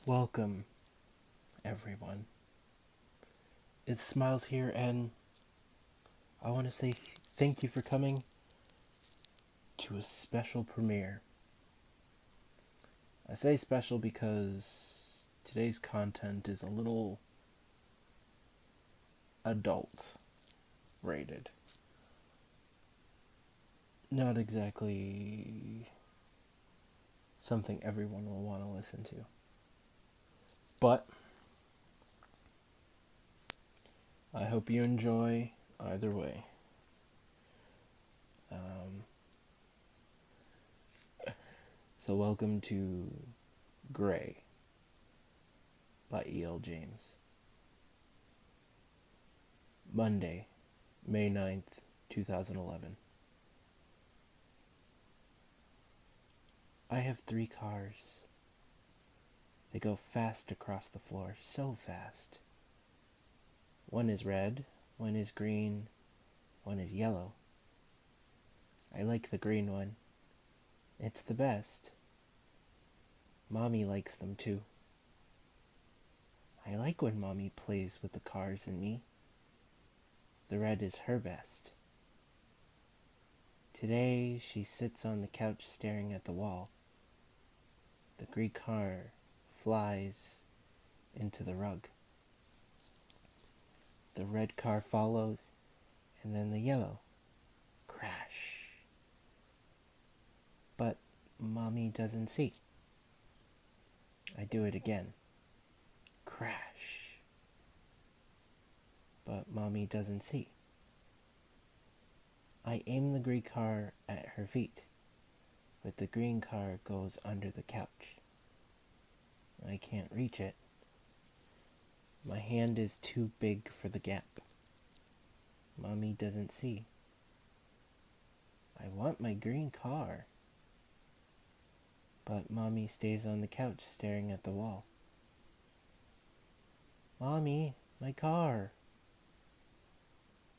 Welcome, everyone. It's Smiles here, and I want to say thank you for coming to a special premiere. I say special because today's content is a little adult rated. Not exactly something everyone will want to listen to. But I hope you enjoy either way. Um, so, welcome to Gray by E.L. James. Monday, May 9th, 2011. I have 3 cars. They go fast across the floor, so fast. One is red, one is green, one is yellow. I like the green one. It's the best. Mommy likes them too. I like when Mommy plays with the cars and me. The red is her best. Today she sits on the couch staring at the wall. The green car flies into the rug. The red car follows, and then the yellow. Crash. But Mommy doesn't see. I do it again. Crash. But Mommy doesn't see. I aim the green car at her feet, but the green car goes under the couch. I can't reach it. My hand is too big for the gap. Mommy doesn't see. I want my green car. But Mommy stays on the couch staring at the wall. Mommy, my car.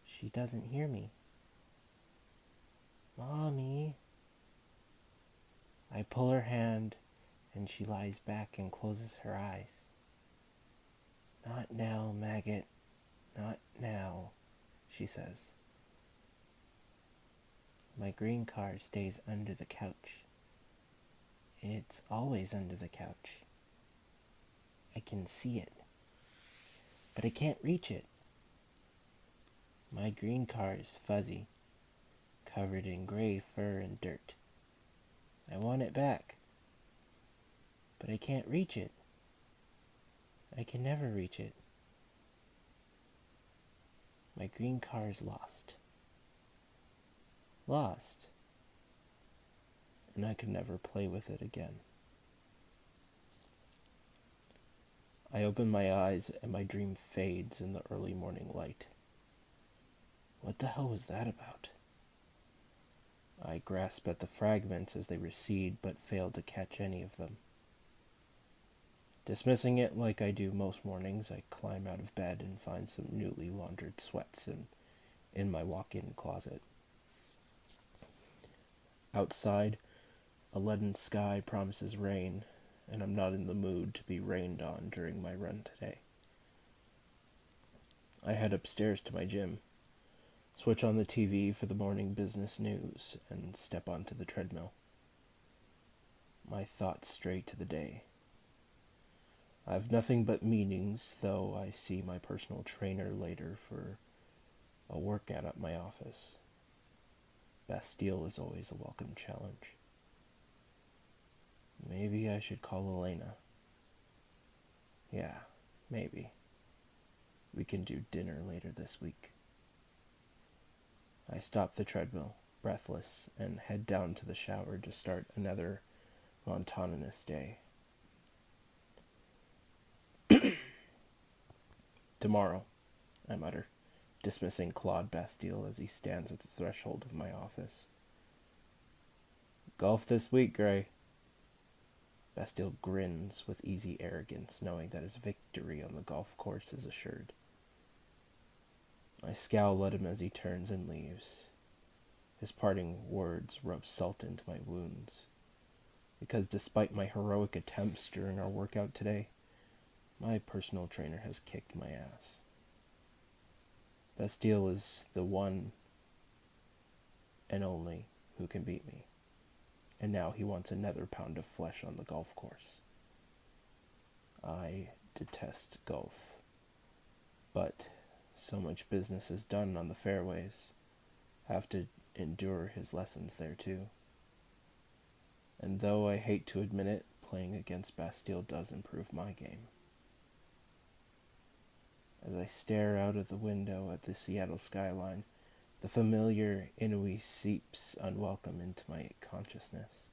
She doesn't hear me. Mommy. I pull her hand and she lies back and closes her eyes. Not now, maggot. Not now, she says. My green car stays under the couch. It's always under the couch. I can see it, but I can't reach it. My green car is fuzzy, covered in gray fur and dirt. I want it back, but I can't reach it. I can never reach it. My green car is lost. Lost. And I can never play with it again. I open my eyes and my dream fades in the early morning light. What the hell was that about? I grasp at the fragments as they recede, but fail to catch any of them. Dismissing it like I do most mornings, I climb out of bed and find some newly laundered sweats in my walk-in closet. Outside, a leaden sky promises rain, and I'm not in the mood to be rained on during my run today. I head upstairs to my gym, switch on the TV for the morning business news, and step onto the treadmill. My thoughts stray to the day. I have nothing but meetings, though I see my personal trainer later for a workout at my office. Bastille is always a welcome challenge. Maybe I should call Elena. Yeah, maybe. We can do dinner later this week. I stop the treadmill, breathless, and head down to the shower to start another monotonous day. Tomorrow, I mutter, dismissing Claude Bastille as he stands at the threshold of my office. Golf this week, Gray. Bastille grins with easy arrogance, knowing that his victory on the golf course is assured. I scowl at him as he turns and leaves. His parting words rub salt into my wounds, because despite my heroic attempts during our workout today, My personal trainer has kicked my ass. Bastille is the one and only who can beat me. And now he wants another pound of flesh on the golf course. I detest golf. But so much business is done on the fairways. I have to endure his lessons there too. And though I hate to admit it, playing against Bastille does improve my game. As I stare out of the window at the Seattle skyline, the familiar Inouye seeps unwelcome into my consciousness.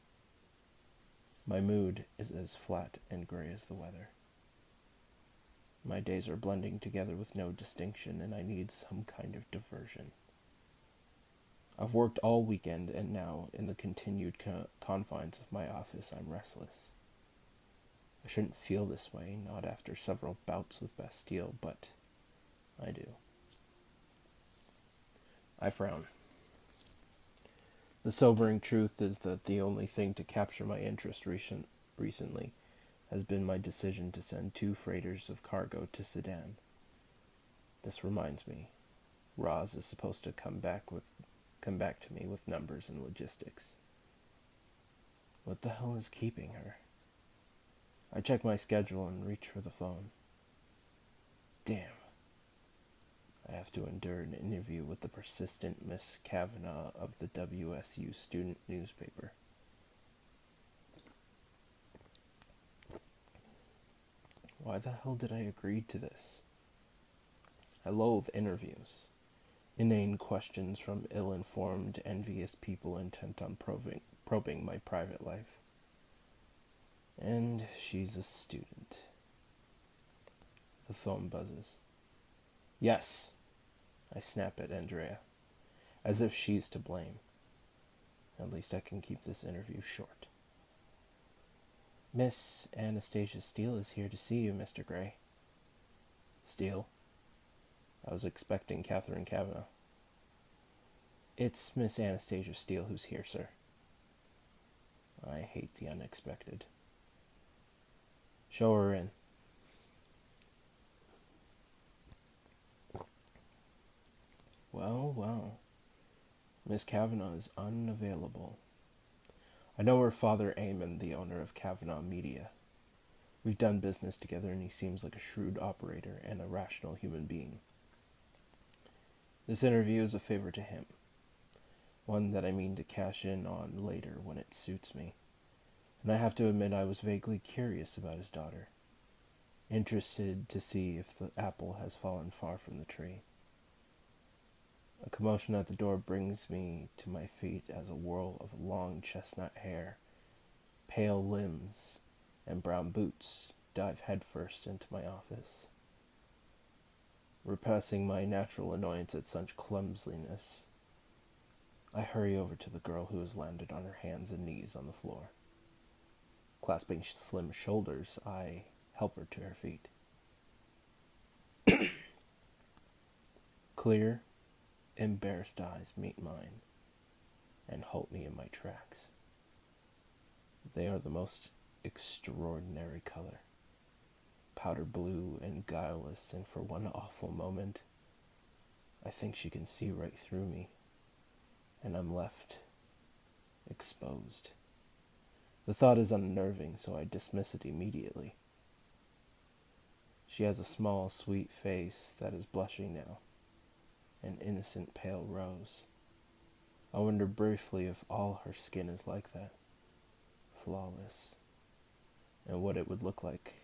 My mood is as flat and gray as the weather. My days are blending together with no distinction, and I need some kind of diversion. I've worked all weekend, and now, in the continued confines of my office, I'm restless. I shouldn't feel this way, not after several bouts with Bastille, but I do. I frown. The sobering truth is that the only thing to capture my interest recently has been my decision to send 2 freighters of cargo to Sudan. This reminds me, Roz is supposed to come back to me with numbers and logistics. What the hell is keeping her? I check my schedule and reach for the phone. Damn. I have to endure an interview with the persistent Miss Kavanagh of the WSU student newspaper. Why the hell did I agree to this? I loathe interviews. Inane questions from ill-informed, envious people intent on probing my private life. And she's a student. The phone buzzes. Yes, I snap at Andrea, as if she's to blame. At least I can keep this interview short. Miss Anastasia Steele is here to see you, Mr. Gray. Steele? I was expecting Catherine Kavanagh. It's Miss Anastasia Steele who's here, sir. I hate the unexpected. Show her in. Well. Miss Kavanagh is unavailable. I know her father Eamon, the owner of Kavanagh Media. We've done business together and he seems like a shrewd operator and a rational human being. This interview is a favor to him. One that I mean to cash in on later when it suits me. And I have to admit I was vaguely curious about his daughter. Interested to see if the apple has fallen far from the tree. A commotion at the door brings me to my feet as a whirl of long chestnut hair, pale limbs, and brown boots dive headfirst into my office. Repressing my natural annoyance at such clumsiness, I hurry over to the girl who has landed on her hands and knees on the floor. Clasping slim shoulders, I help her to her feet. Clear, embarrassed eyes meet mine and halt me in my tracks. They are the most extraordinary color, powder blue and guileless, and for one awful moment, I think she can see right through me, and I'm left exposed. The thought is unnerving, so I dismiss it immediately. She has a small, sweet face that is blushing now, an innocent pale rose. I wonder briefly if all her skin is like that, flawless, and what it would look like,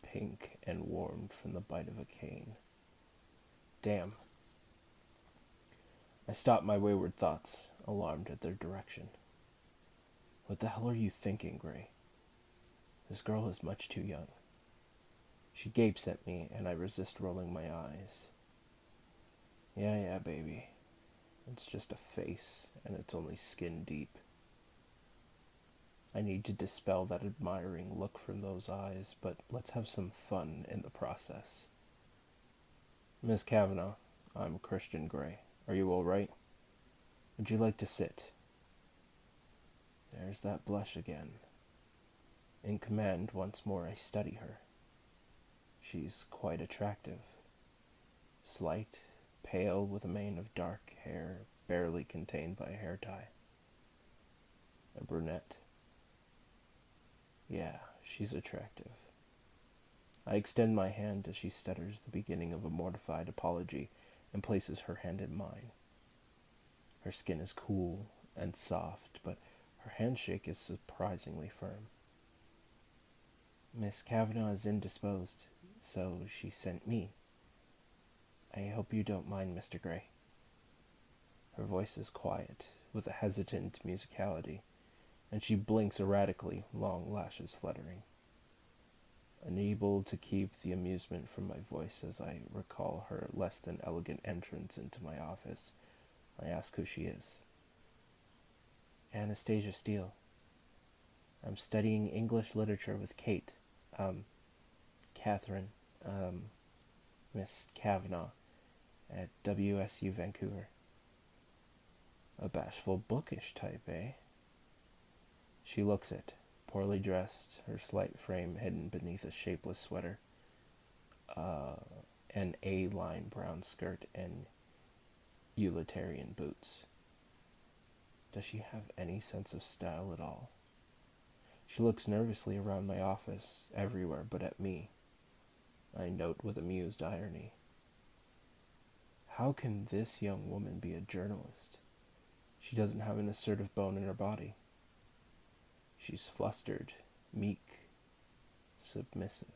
pink and warmed from the bite of a cane. Damn. I stop my wayward thoughts, alarmed at their direction. What the hell are you thinking, Gray? This girl is much too young. She gapes at me, and I resist rolling my eyes. Yeah, baby. It's just a face, and it's only skin deep. I need to dispel that admiring look from those eyes, but let's have some fun in the process. Miss Kavanagh, I'm Christian Gray. Are you all right? Would you like to sit? There's that blush again. In command, once more I study her. She's quite attractive. Slight, pale, with a mane of dark hair barely contained by a hair tie. A brunette. Yeah, she's attractive. I extend my hand as she stutters the beginning of a mortified apology and places her hand in mine. Her skin is cool and soft, but her handshake is surprisingly firm. Miss Kavanagh is indisposed, so she sent me. I hope you don't mind, Mr. Gray. Her voice is quiet, with a hesitant musicality, and she blinks erratically, long lashes fluttering. Unable to keep the amusement from my voice as I recall her less than elegant entrance into my office, I ask who she is. Anastasia Steele. I'm studying English literature with Kate. Catherine. Miss Kavanagh at WSU Vancouver. A bashful, bookish type, eh? She looks it, poorly dressed, her slight frame hidden beneath a shapeless sweater, an A-line brown skirt, and utilitarian boots. Does she have any sense of style at all? She looks nervously around my office, everywhere but at me. I note with amused irony. How can this young woman be a journalist? She doesn't have an assertive bone in her body. She's flustered, meek, submissive.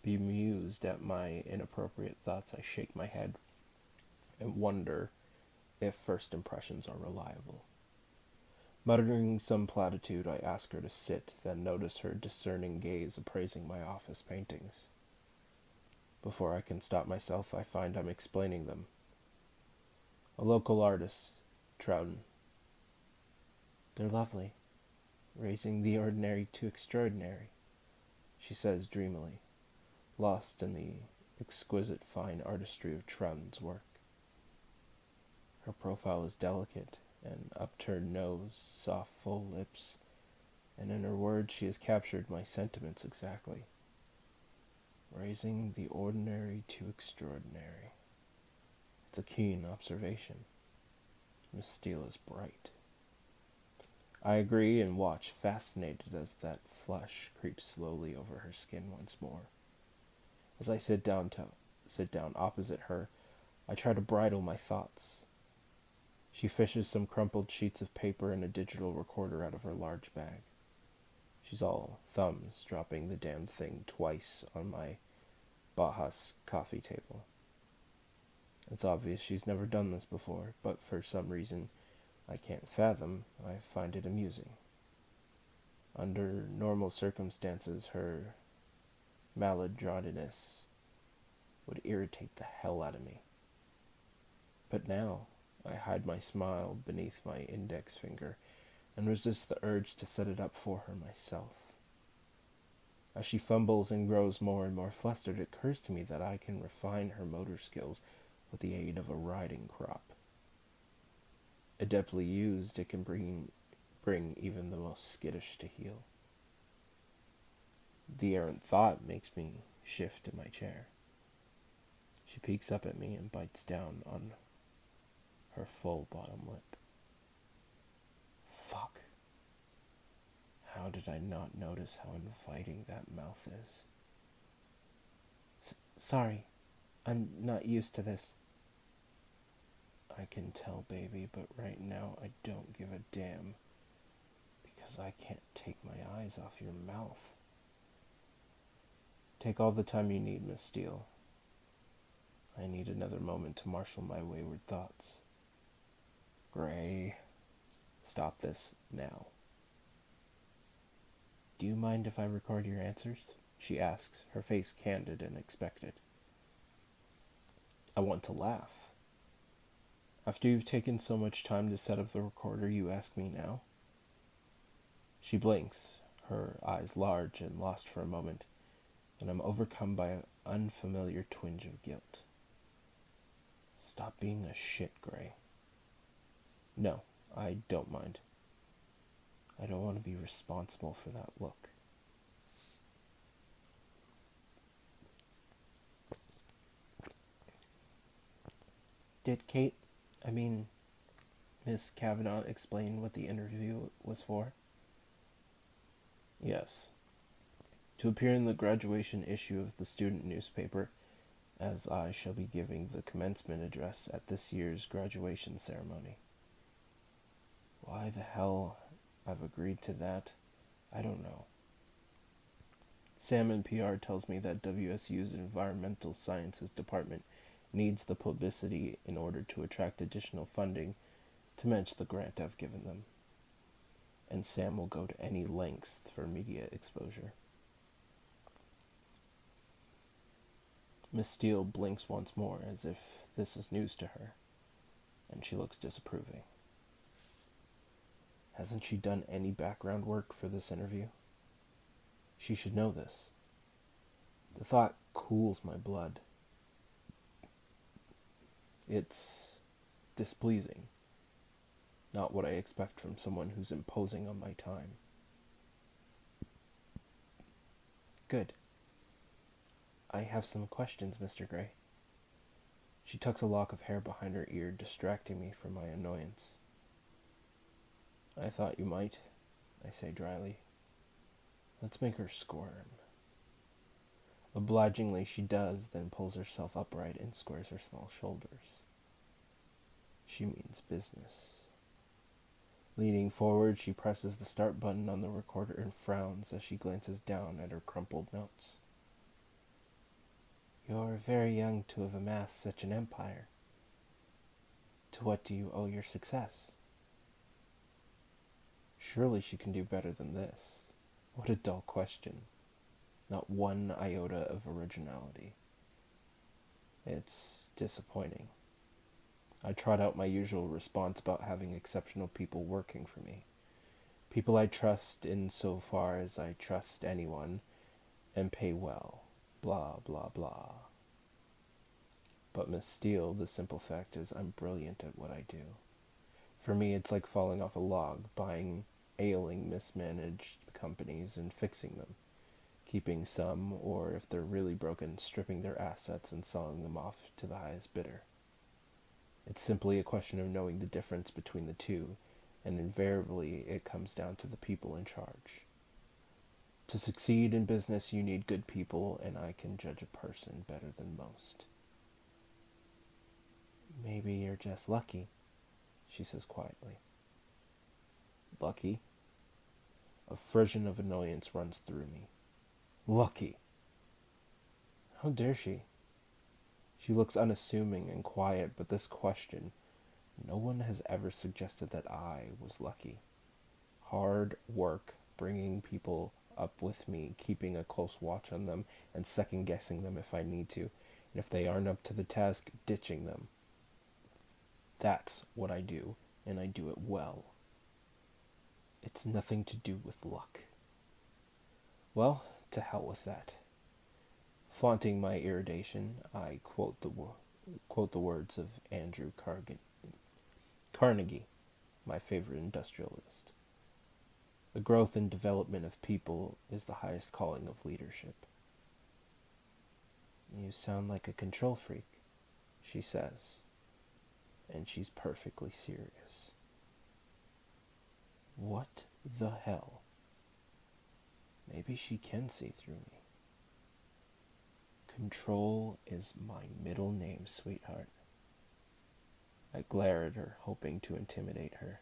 Bemused at my inappropriate thoughts, I shake my head and wonder if first impressions are reliable. Muttering some platitude, I ask her to sit, then notice her discerning gaze appraising my office paintings. Before I can stop myself, I find I'm explaining them. A local artist, Troughton. They're lovely, raising the ordinary to extraordinary, she says dreamily, lost in the exquisite fine artistry of Troughton's work. Her profile is delicate, an upturned nose, soft full lips, and in her words she has captured my sentiments exactly. Raising the ordinary to extraordinary. It's a keen observation. Miss Steele is bright. I agree and watch, fascinated as that flush creeps slowly over her skin once more. As I sit down opposite her, I try to bridle my thoughts. She fishes some crumpled sheets of paper and a digital recorder out of her large bag. She's all thumbs, dropping the damned thing twice on my Bajas coffee table. It's obvious she's never done this before, but for some reason I can't fathom, I find it amusing. Under normal circumstances, her maladroitness would irritate the hell out of me. But now, I hide my smile beneath my index finger and resist the urge to set it up for her myself. As she fumbles and grows more and more flustered, it occurs to me that I can refine her motor skills with the aid of a riding crop. Adeptly used, it can bring even the most skittish to heel. The errant thought makes me shift in my chair. She peeks up at me and bites down on her full bottom lip. Fuck. How did I not notice how inviting that mouth is? Sorry, I'm not used to this. I can tell, baby, but right now I don't give a damn, because I can't take my eyes off your mouth. Take all the time you need, Miss Steele. I need another moment to marshal my wayward thoughts. Gray, stop this now. Do you mind if I record your answers? She asks, her face candid and expectant. I want to laugh. After you've taken so much time to set up the recorder, you ask me now? She blinks, her eyes large and lost for a moment, and I'm overcome by an unfamiliar twinge of guilt. Stop being a shit, Gray. No, I don't mind. I don't want to be responsible for that look. Did Miss Kavanaugh explain what the interview was for? Yes. To appear in the graduation issue of the student newspaper, as I shall be giving the commencement address at this year's graduation ceremony. Why the hell I've agreed to that, I don't know. Sam in PR tells me that WSU's Environmental Sciences Department needs the publicity in order to attract additional funding to match the grant I've given them. And Sam will go to any lengths for media exposure. Miss Steele blinks once more as if this is news to her, and she looks disapproving. Hasn't she done any background work for this interview? She should know this. The thought cools my blood. It's displeasing. Not what I expect from someone who's imposing on my time. Good. I have some questions, Mr. Gray. She tucks a lock of hair behind her ear, distracting me from my annoyance. I thought you might, I say dryly. Let's make her squirm. Obligingly she does, then pulls herself upright and squares her small shoulders. She means business. Leaning forward, she presses the start button on the recorder and frowns as she glances down at her crumpled notes. You're very young to have amassed such an empire. To what do you owe your success? Surely she can do better than this. What a dull question. Not one iota of originality. It's disappointing. I trot out my usual response about having exceptional people working for me. People I trust in so far as I trust anyone, and pay well. Blah, blah, blah. But Miss Steele, the simple fact is I'm brilliant at what I do. For me, it's like falling off a log, buying ailing, mismanaged companies and fixing them, keeping some, or if they're really broken, stripping their assets and selling them off to the highest bidder. It's simply a question of knowing the difference between the two, and invariably it comes down to the people in charge. To succeed in business, you need good people, and I can judge a person better than most. Maybe you're just lucky, she says quietly. Lucky? A frisson of annoyance runs through me. Lucky! How dare she? She looks unassuming and quiet, but this question, no one has ever suggested that I was lucky. Hard work, bringing people up with me, keeping a close watch on them, and second-guessing them if I need to, and if they aren't up to the task, ditching them. That's what I do, and I do it well. It's nothing to do with luck. Well, to hell with that. Flaunting my irritation, I quote the words of Andrew Carnegie, my favorite industrialist. The growth and development of people is the highest calling of leadership. You sound like a control freak, she says, and she's perfectly serious. What the hell? Maybe she can see through me. Control is my middle name, sweetheart. I glare at her, hoping to intimidate her.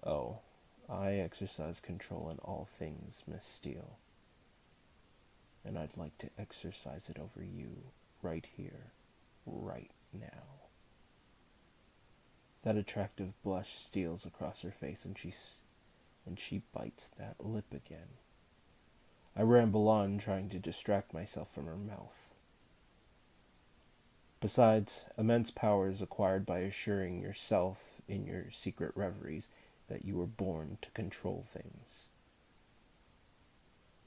Oh, I exercise control in all things, Miss Steele. And I'd like to exercise it over you, right here, right now. That attractive blush steals across her face, and she bites that lip again. I ramble on, trying to distract myself from her mouth. Besides, immense power is acquired by assuring yourself in your secret reveries that you were born to control things.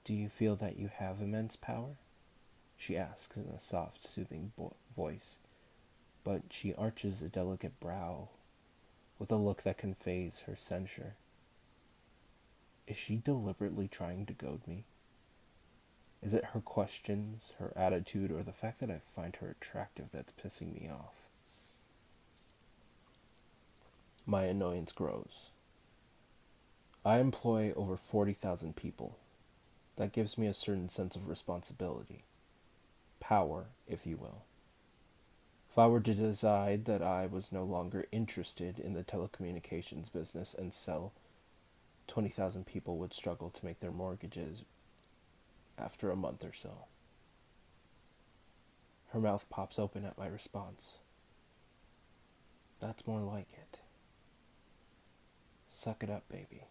Do you feel that you have immense power? She asks in a soft, soothing voice, but she arches a delicate brow with a look that conveys her censure. Is she deliberately trying to goad me? Is it her questions, her attitude, or the fact that I find her attractive that's pissing me off? My annoyance grows. I employ over 40,000 people. That gives me a certain sense of responsibility. Power, if you will. If I were to decide that I was no longer interested in the telecommunications business and sell, 20,000 people would struggle to make their mortgages after a month or so. Her mouth pops open at my response. That's more like it. Suck it up, baby.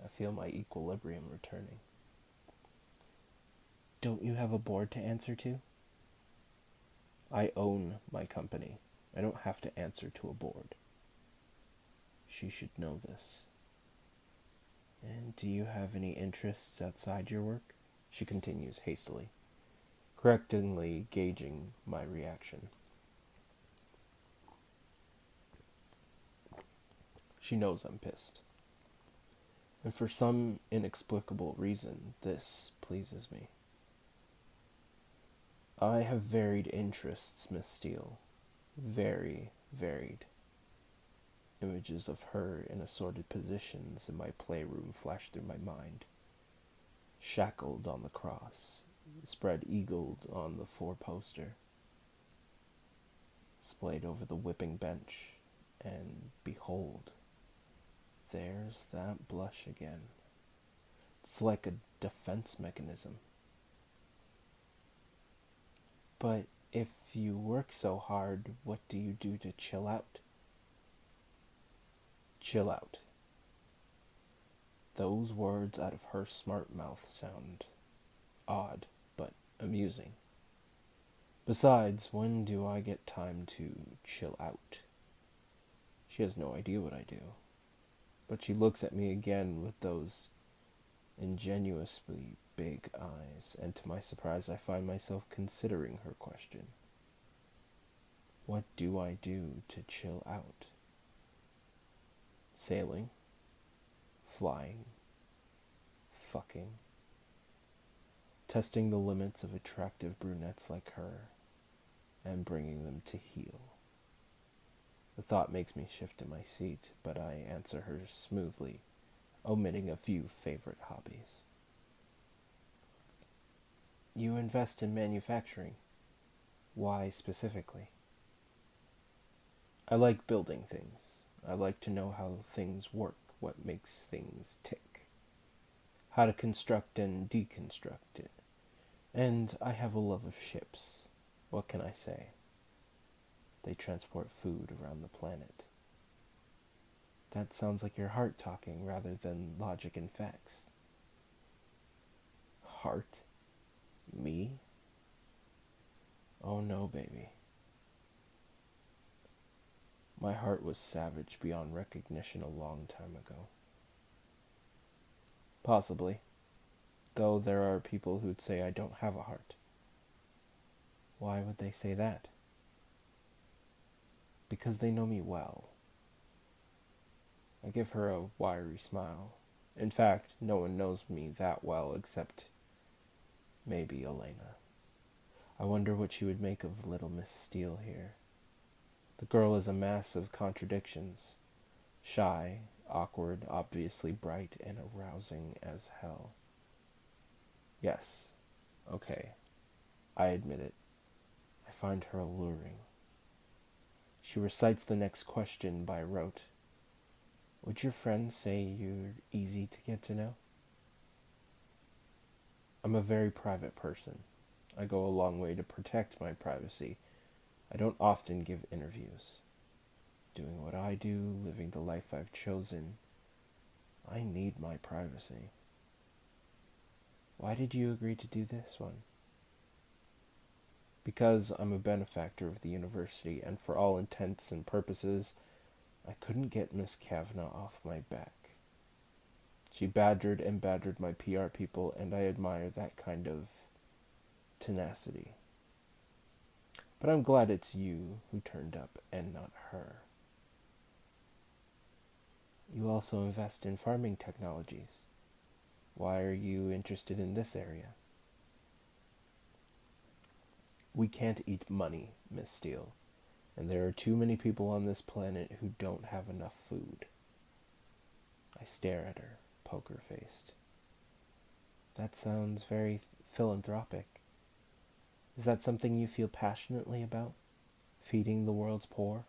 I feel my equilibrium returning. Don't you have a board to answer to? I own my company. I don't have to answer to a board. She should know this. And do you have any interests outside your work? She continues hastily, correctingly gauging my reaction. She knows I'm pissed. And for some inexplicable reason, this pleases me. I have varied interests, Miss Steele. Very varied. Images of her in assorted positions in my playroom flash through my mind. Shackled on the cross, spread-eagled on the four-poster, splayed over the whipping bench, and behold, there's that blush again. It's like a defense mechanism. But if you work so hard, what do you do to chill out? Chill out. Those words out of her smart mouth sound odd, but amusing. Besides, when do I get time to chill out? She has no idea what I do. But she looks at me again with those ingenuously big eyes, and to my surprise I find myself considering her question. What do I do to chill out? Sailing, flying, fucking, testing the limits of attractive brunettes like her, and bringing them to heel. The thought makes me shift in my seat, but I answer her smoothly, omitting a few favorite hobbies. You invest in manufacturing. Why specifically? I like building things. I like to know how things work, what makes things tick, how to construct and deconstruct it. And I have a love of ships. What can I say? They transport food around the planet. That sounds like your heart talking rather than logic and facts. Heart? Me? Oh no, baby. My heart was savage beyond recognition a long time ago. Possibly, though there are people who'd say I don't have a heart. Why would they say that? Because they know me well. I give her a wiry smile. In fact, no one knows me that well except maybe Elena. I wonder what she would make of little Miss Steele here. The girl is a mass of contradictions. Shy, awkward, obviously bright, and arousing as hell. Yes, okay, I admit it. I find her alluring. She recites the next question by rote. Would your friends say you're easy to get to know? I'm a very private person. I go a long way to protect my privacy. I don't often give interviews. Doing what I do, living the life I've chosen, I need my privacy. Why did you agree to do this one? Because I'm a benefactor of the university, and for all intents and purposes, I couldn't get Miss Kavanagh off my back. She badgered and badgered my PR people, and I admire that kind of tenacity. But I'm glad it's you who turned up and not her. You also invest in farming technologies. Why are you interested in this area? We can't eat money, Miss Steele, And there are too many people on this planet who don't have enough food. I stare at her, poker-faced. That sounds very philanthropic. Is that something you feel passionately about? Feeding the world's poor?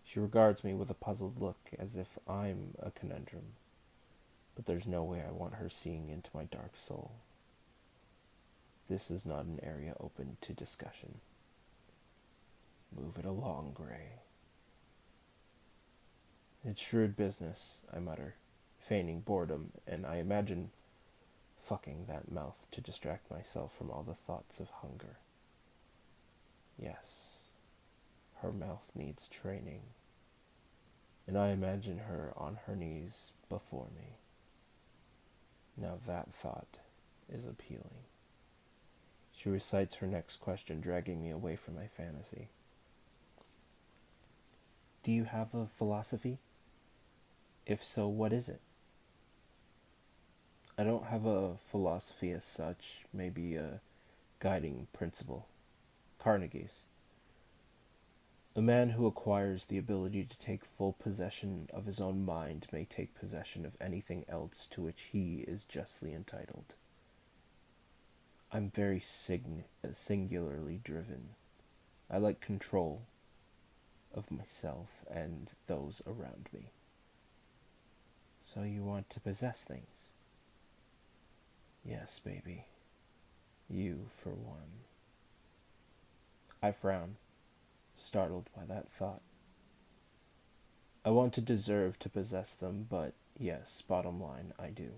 She regards me with a puzzled look, as if I'm a conundrum. But there's no way I want her seeing into my dark soul. This is not an area open to discussion. Move it along, Gray. It's shrewd business, I mutter, feigning boredom, and I imagine fucking that mouth to distract myself from all the thoughts of hunger. Yes, her mouth needs training, and I imagine her on her knees before me. Now that thought is appealing. She recites her next question, dragging me away from my fantasy. Do you have a philosophy? If so, what is it? I don't have a philosophy as such, maybe a guiding principle. Carnegie's. A man who acquires the ability to take full possession of his own mind may take possession of anything else to which he is justly entitled. I'm very singularly driven. I like control of myself and those around me. So you want to possess things? Yes, baby. You, for one. I frown, startled by that thought. I want to deserve to possess them, but yes, bottom line, I do.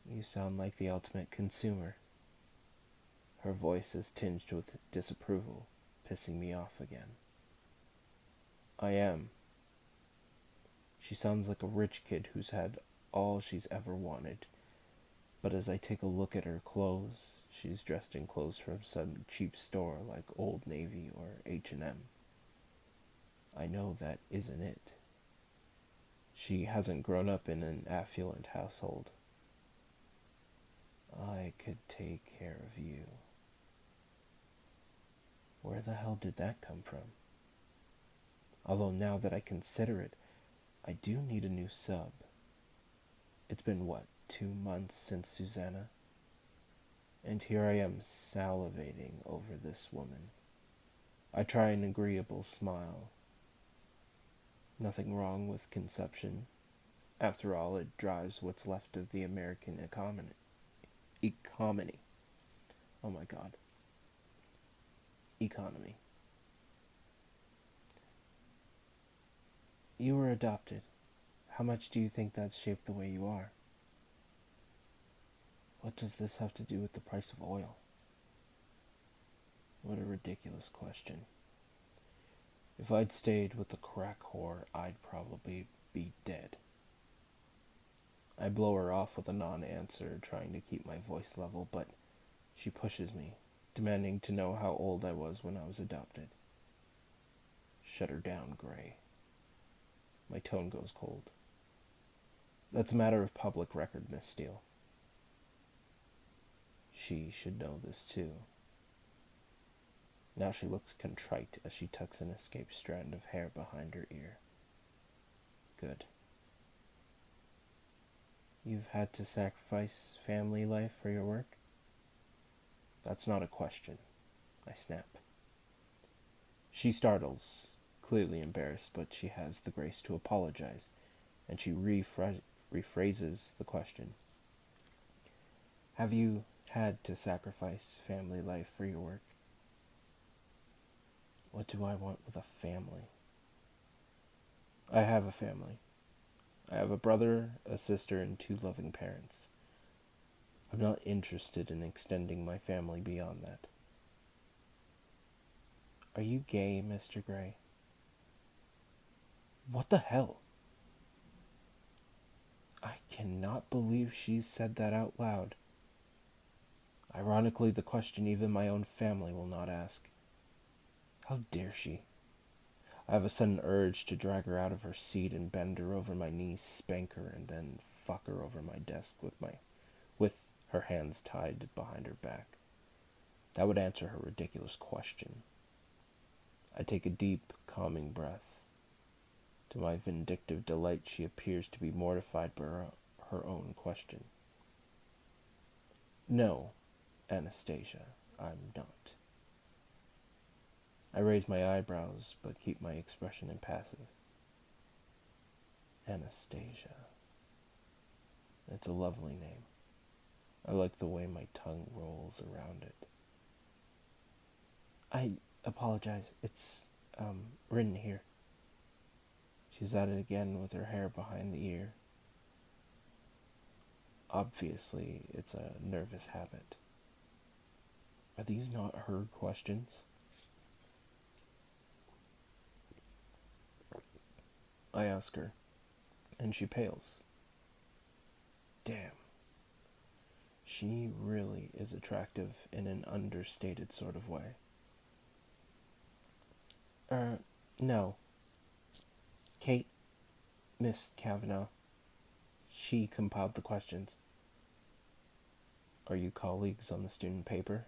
You sound like the ultimate consumer. Her voice is tinged with disapproval, pissing me off again. I am. She sounds like a rich kid who's had all she's ever wanted, but as I take a look at her clothes, she's dressed in clothes from some cheap store like Old Navy or H&M. I know that isn't it. She hasn't grown up in an affluent household. I could take care of you. Where the hell did that come from? Although now that I consider it, I do need a new sub. It's been, 2 months since Susanna? And here I am salivating over this woman. I try an agreeable smile. Nothing wrong with conception. After all, it drives what's left of the American economy. Oh my God. Economy. You were adopted. How much do you think that's shaped the way you are? What does this have to do with the price of oil? What a ridiculous question. If I'd stayed with the crack whore, I'd probably be dead. I blow her off with a non-answer, trying to keep my voice level, but she pushes me, demanding to know how old I was when I was adopted. Shut her down, Gray. My tone goes cold. That's a matter of public record, Miss Steele. She should know this too. Now she looks contrite as she tucks an escaped strand of hair behind her ear. Good. You've had to sacrifice family life for your work? That's not a question. I snap. She startles, clearly embarrassed, but she has the grace to apologize, and she rephrases the question. Have you had to sacrifice family life for your work? What do I want with a family? I have a family. I have a brother, a sister, and 2 loving parents. I'm not interested in extending my family beyond that. Are you gay, Mr. Gray? What the hell? I cannot believe she said that out loud. Ironically, the question even my own family will not ask. How dare she? I have a sudden urge to drag her out of her seat and bend her over my knees, spank her, and then fuck her over my desk with her hands tied behind her back. That would answer her ridiculous question. I take a deep, calming breath. To my vindictive delight, she appears to be mortified by her own question. No, Anastasia, I'm not. I raise my eyebrows, but keep my expression impassive. Anastasia. It's a lovely name. I like the way my tongue rolls around it. I apologize. It's, written here. She's at it again with her hair behind the ear. Obviously, it's a nervous habit. Are these not her questions? I ask her, and she pales. Damn. She really is attractive in an understated sort of way. No. Kate, Miss Kavanaugh. She compiled the questions. Are you colleagues on the student paper?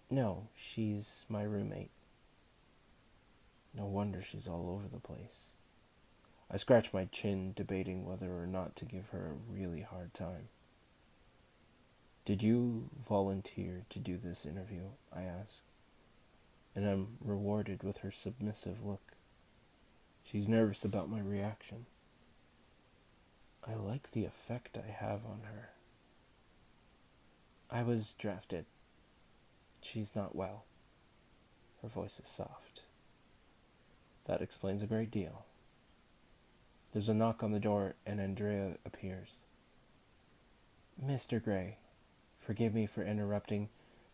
No, she's my roommate. No wonder she's all over the place. I scratch my chin, debating whether or not to give her a really hard time. Did you volunteer to do this interview? I ask, and I'm rewarded with her submissive look. She's nervous about my reaction. I like the effect I have on her. I was drafted. She's not well. Her voice is soft. That explains a great deal. There's a knock on the door, and Andrea appears. Mr. Gray, forgive me for interrupting,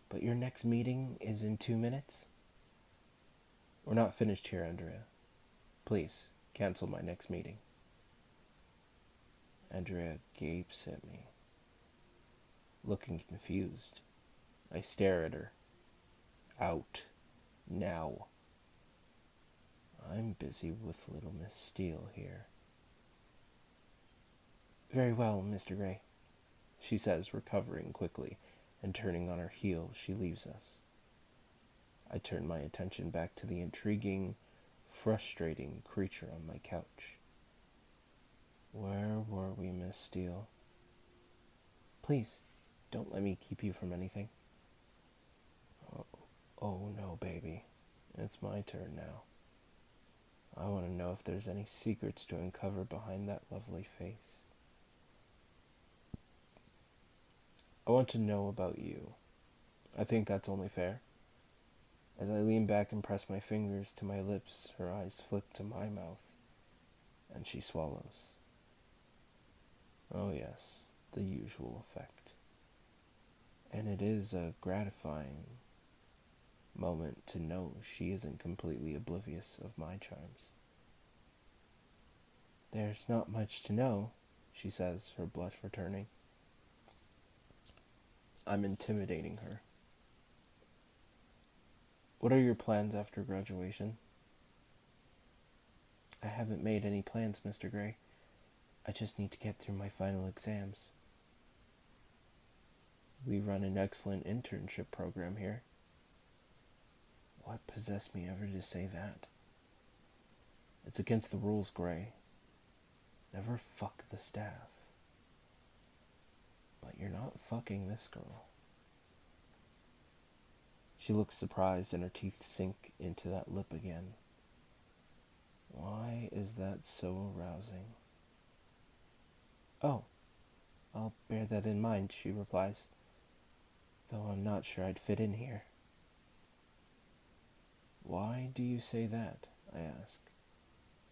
but your next meeting is in 2 minutes? We're not finished here, Andrea. Please, cancel my next meeting. Andrea gapes at me, looking confused. I stare at her. Out. Now. I'm busy with little Miss Steele here. Very well, Mr. Gray, she says, recovering quickly, and turning on her heel, she leaves us. I turn my attention back to the intriguing, frustrating creature on my couch. Where were we, Miss Steele? Please, don't let me keep you from anything. Oh no, baby. It's my turn now. I want to know if there's any secrets to uncover behind that lovely face. I want to know about you. I think that's only fair. As I lean back and press my fingers to my lips, her eyes flick to my mouth, and she swallows. Oh yes, the usual effect. And it is a gratifying moment to know she isn't completely oblivious of my charms. There's not much to know, she says, her blush returning. I'm intimidating her. What are your plans after graduation? I haven't made any plans, Mr. Gray. I just need to get through my final exams. We run an excellent internship program here. What possessed me ever to say that? It's against the rules, Gray. Never fuck the staff. But you're not fucking this girl. She looks surprised and her teeth sink into that lip again. Why is that so arousing? Oh, I'll bear that in mind, she replies, though I'm not sure I'd fit in here. Why do you say that? I ask.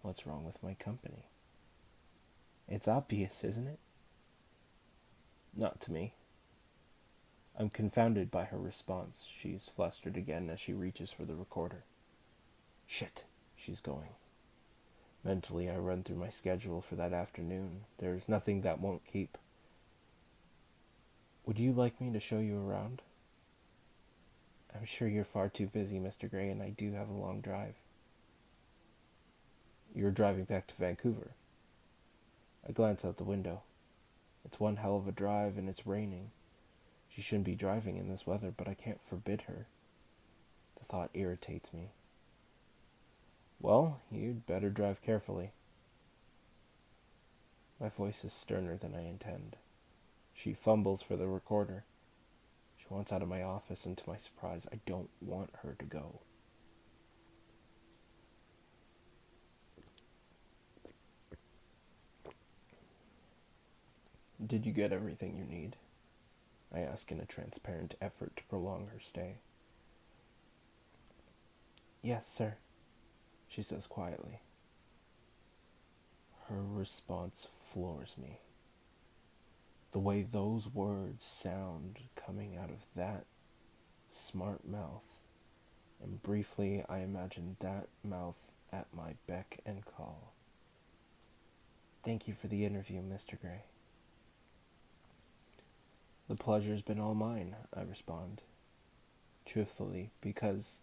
What's wrong with my company? It's obvious, isn't it? Not to me. I'm confounded by her response. She's flustered again as she reaches for the recorder. Shit, she's going. Mentally, I run through my schedule for that afternoon. There's nothing that won't keep. Would you like me to show you around? I'm sure you're far too busy, Mr. Gray, and I do have a long drive. You're driving back to Vancouver. I glance out the window. It's one hell of a drive, and it's raining. She shouldn't be driving in this weather, but I can't forbid her. The thought irritates me. Well, you'd better drive carefully. My voice is sterner than I intend. She fumbles for the recorder. She wants out of my office, and to my surprise, I don't want her to go. Did you get everything you need? I ask in a transparent effort to prolong her stay. Yes, sir, she says quietly. Her response floors me. The way those words sound coming out of that smart mouth, and briefly I imagine that mouth at my beck and call. Thank you for the interview, Mr. Gray. The pleasure's been all mine, I respond, truthfully, because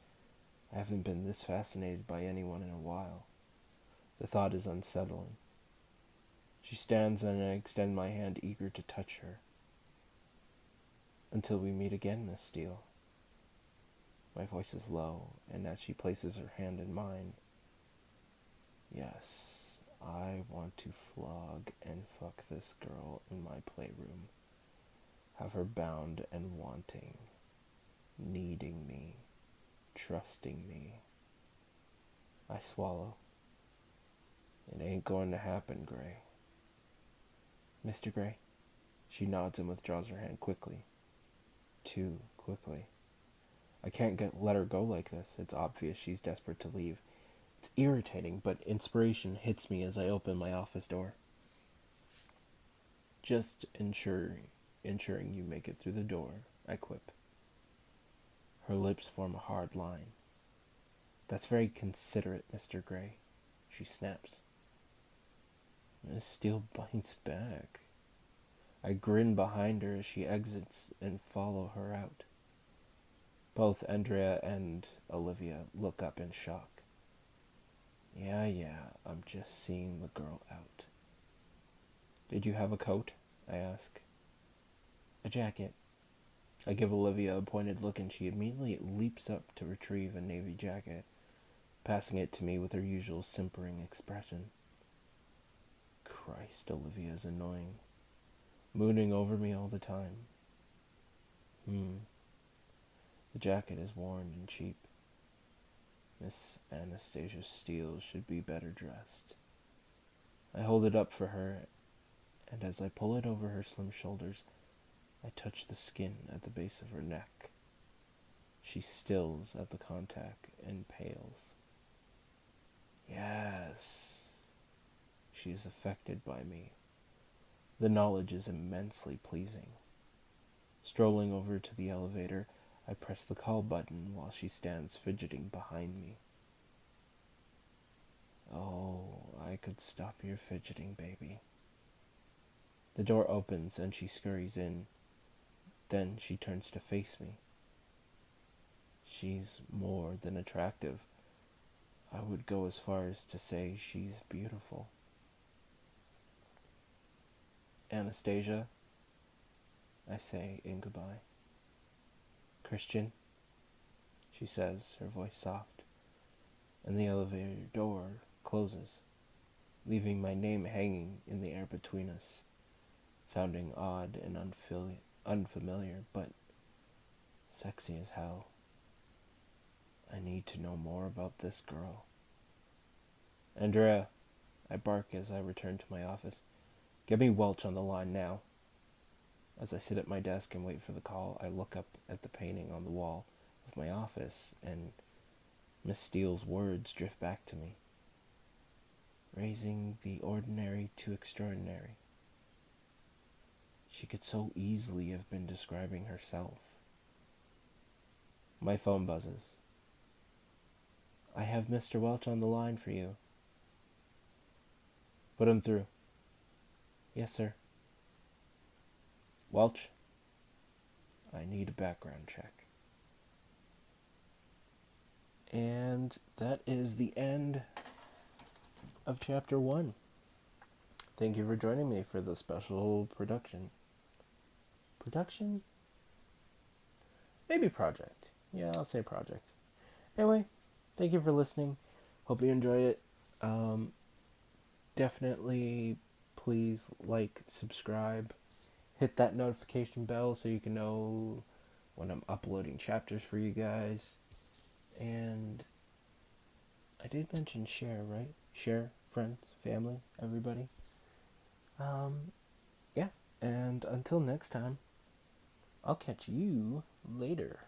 I haven't been this fascinated by anyone in a while. The thought is unsettling. She stands and I extend my hand, eager to touch her. Until we meet again, Miss Steele. My voice is low, and as she places her hand in mine, yes, I want to flog and fuck this girl in my playroom. Have her bound and wanting, needing me, trusting me. I swallow. It ain't going to happen, Gray. Mr. Gray? She nods and withdraws her hand quickly. Too quickly. I can't let her go like this. It's obvious she's desperate to leave. It's irritating, but inspiration hits me as I open my office door. Just ensuring you make it through the door, I quip. Her lips form a hard line. That's very considerate, Mr. Gray, she snaps. Miss Steele bites back. I grin behind her as she exits and follow her out. Both Andrea and Olivia look up in shock. Yeah, I'm just seeing the girl out. Did you have a coat? I ask. A jacket. I give Olivia a pointed look and she immediately leaps up to retrieve a navy jacket, passing it to me with her usual simpering expression. Christ, Olivia's annoying. Mooning over me all the time. The jacket is worn and cheap. Miss Anastasia Steele should be better dressed. I hold it up for her, and as I pull it over her slim shoulders, I touch the skin at the base of her neck. She stills at the contact and pales. Yes, she is affected by me. The knowledge is immensely pleasing. Strolling over to the elevator, I press the call button while she stands fidgeting behind me. Oh, I could stop your fidgeting, baby. The door opens and she scurries in. Then she turns to face me. She's more than attractive. I would go as far as to say she's beautiful. Anastasia, I say in goodbye. Christian, she says, her voice soft, and the elevator door closes, leaving my name hanging in the air between us, sounding odd and unfamiliar, but sexy as hell. I need to know more about this girl. Andrea, I bark as I return to my office. Get me Welch on the line now. As I sit at my desk and wait for the call, I look up at the painting on the wall of my office, and Miss Steele's words drift back to me. Raising the ordinary to extraordinary. She could so easily have been describing herself. My phone buzzes. I have Mr. Welch on the line for you. Put him through. Yes, sir. Welch, I need a background check. And that is the end of Chapter 1. Thank you for joining me for the special production. Production? Maybe project. Yeah, I'll say project. Anyway, thank you for listening. Hope you enjoy it. Um, Definitely please like, subscribe, hit that notification bell so you can know when I'm uploading chapters for you guys. And I did mention share, right? Share, friends, family, everybody. Yeah. And until next time, I'll catch you later.